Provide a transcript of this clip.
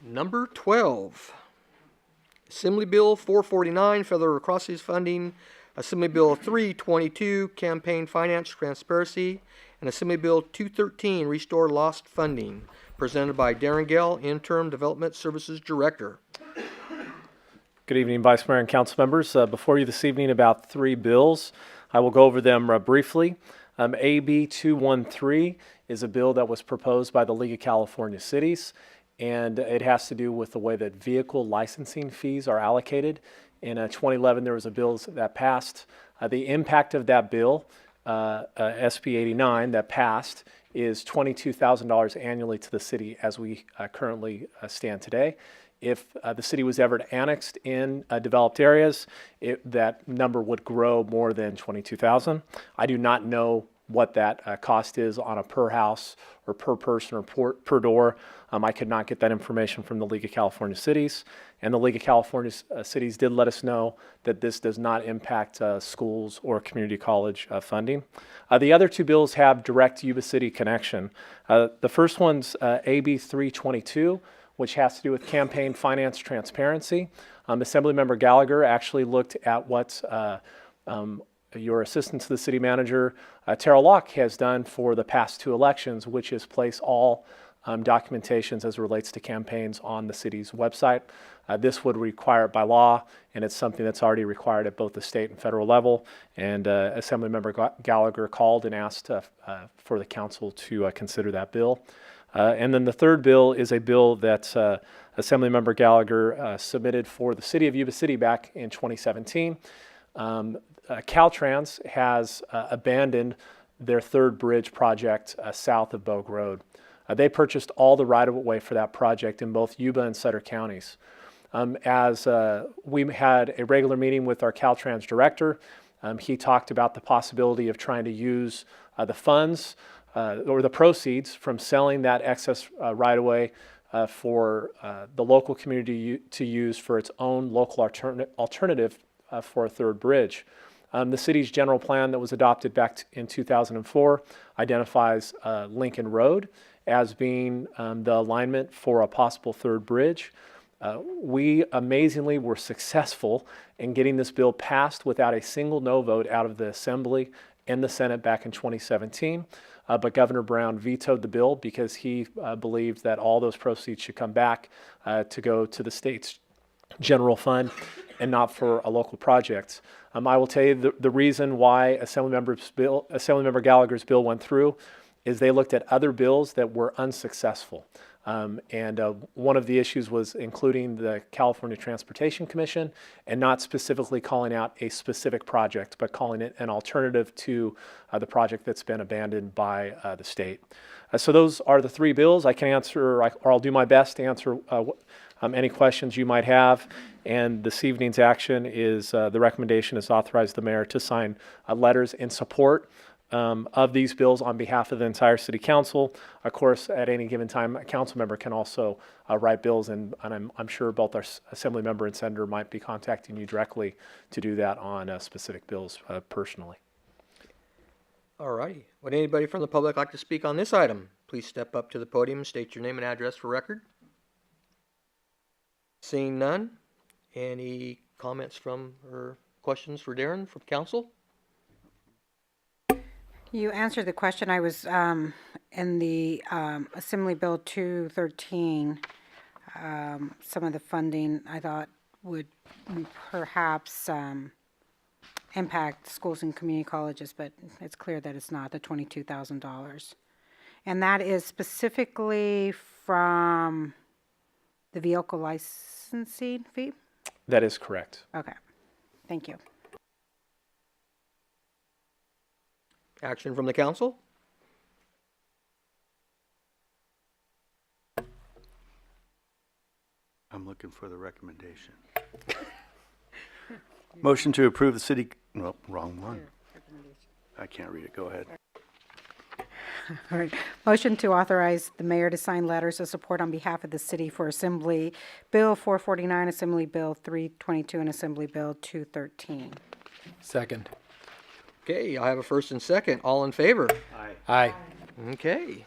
Number 12, Assembly Bill 449, Federal Crossings Funding, Assembly Bill 322, Campaign Finance Transparency, and Assembly Bill 213, Restore Lost Funding, presented by Darren Gale, Interim Development Services Director. Good evening, Vice Mayor and Council members. Before you this evening about three bills. I will go over them briefly. AB 213 is a bill that was proposed by the League of California Cities, and it has to do with the way that vehicle licensing fees are allocated. In 2011, there was a bill that passed. The impact of that bill, SB 89, that passed, is $22,000 annually to the city as we currently stand today. If the city was ever annexed in developed areas, that number would grow more than $22,000. I do not know what that cost is on a per house or per person or per door. I could not get that information from the League of California Cities. And the League of California Cities did let us know that this does not impact schools or community college funding. The other two bills have direct Yuba City connection. The first one's AB 322, which has to do with campaign finance transparency. Assemblymember Gallagher actually looked at what your assistant to the city manager, Tara Locke, has done for the past two elections, which is place all documentations as it relates to campaigns on the city's website. This would require it by law, and it's something that's already required at both the state and federal level. And Assemblymember Gallagher called and asked for the council to consider that bill. And then the third bill is a bill that Assemblymember Gallagher submitted for the city of Yuba City back in 2017. Caltrans has abandoned their third bridge project south of Bogue Road. They purchased all the right-of-way for that project in both Yuba and Sutter counties. As we had a regular meeting with our Caltrans director, he talked about the possibility of trying to use the funds or the proceeds from selling that excess right-of-way for the local community to use for its own local alternative for a third bridge. The city's general plan that was adopted back in 2004 identifies Lincoln Road as being the alignment for a possible third bridge. We amazingly were successful in getting this bill passed without a single no vote out of the Assembly and the Senate back in 2017. But Governor Brown vetoed the bill because he believed that all those proceeds should come back to go to the state's general fund and not for a local project. I will tell you the reason why Assemblymember Gallagher's bill went through is they looked at other bills that were unsuccessful. And one of the issues was including the California Transportation Commission and not specifically calling out a specific project, but calling it an alternative to the project that's been abandoned by the state. So those are the three bills. I can answer, or I'll do my best to answer any questions you might have. And this evening's action is the recommendation is authorize the mayor to sign letters in support of these bills on behalf of the entire city council. Of course, at any given time, a council member can also write bills, and I'm sure both our assembly member and senator might be contacting you directly to do that on specific bills personally. All righty. Would anybody from the public like to speak on this item? Please step up to the podium and state your name and address for record. Seeing none, any comments from or questions for Darren from council? You answered the question. I was in the Assembly Bill 213. Some of the funding I thought would perhaps impact schools and community colleges, but it's clear that it's not, the $22,000. And that is specifically from the vehicle licensing fee? That is correct. Okay. Thank you. Action from the council? I'm looking for the recommendation. Motion to approve the city, well, wrong one. I can't read it. Go ahead. All right. Motion to authorize the mayor to sign letters of support on behalf of the city for Assembly Bill 449, Assembly Bill 322, and Assembly Bill 213. Second. Okay, I have a first and second. All in favor? Aye. Aye. Okay.